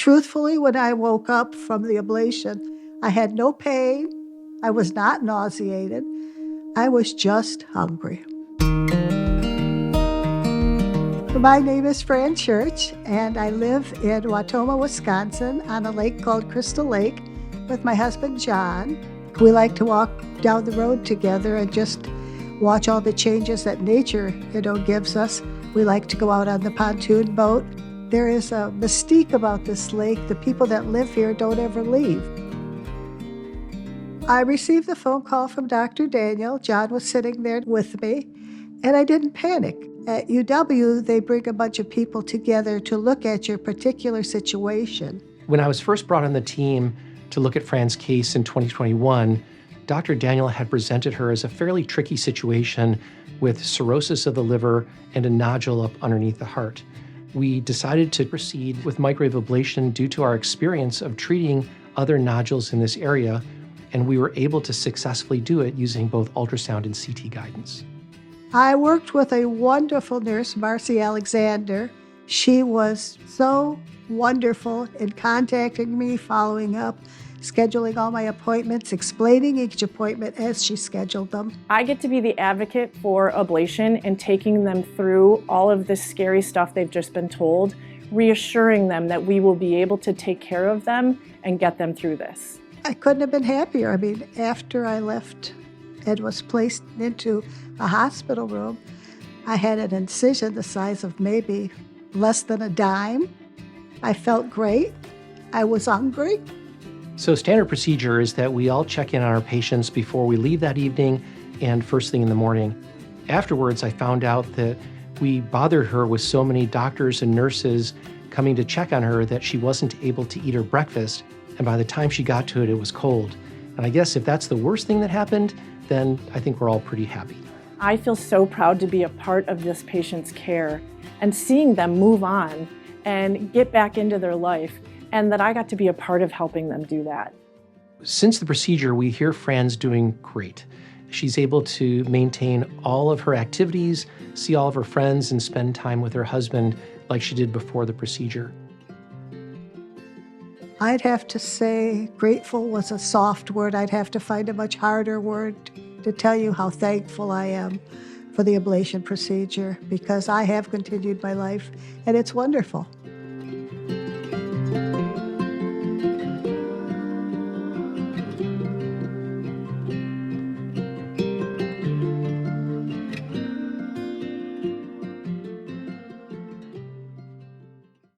Truthfully, when I woke up from the ablation, I had no pain. I was not nauseated. I was just hungry. My name is Fran Church, and I live in Wautoma, Wisconsin, on a lake called Crystal Lake with my husband, John. We like to walk down the road together and just watch all the changes that nature, gives us. We like to go out on the pontoon boat. There is a mystique about this lake. The people that live here don't ever leave. I received the phone call from Dr. Daniel. John was sitting there with me, and I didn't panic. At UW, they bring a bunch of people together to look at your particular situation. When I was first brought on the team to look at Fran's case in 2021, Dr. Daniel had presented her as a fairly tricky situation with cirrhosis of the liver and a nodule up underneath the heart. We decided to proceed with microwave ablation due to our experience of treating other nodules in this area, and we were able to successfully do it using both ultrasound and CT guidance. I worked with a wonderful nurse, Marcy Alexander. She was so wonderful in contacting me, following up, scheduling all my appointments, explaining each appointment as she scheduled them. I get to be the advocate for ablation and taking them through all of this scary stuff they've just been told, reassuring them that we will be able to take care of them and get them through this. I couldn't have been happier. After I left and was placed into a hospital room, I had an incision the size of maybe less than a dime. I felt great. I was hungry. So standard procedure is that we all check in on our patients before we leave that evening and first thing in the morning. Afterwards, I found out that we bothered her with so many doctors and nurses coming to check on her that she wasn't able to eat her breakfast. And by the time she got to it, it was cold. And I guess if that's the worst thing that happened, then I think we're all pretty happy. I feel so proud to be a part of this patient's care and seeing them move on and get back into their life, and that I got to be a part of helping them do that. Since the procedure, we hear Fran's doing great. She's able to maintain all of her activities, see all of her friends, and spend time with her husband like she did before the procedure. I'd have to say grateful was a soft word. I'd have to find a much harder word to tell you how thankful I am for the ablation procedure, because I have continued my life, and it's wonderful.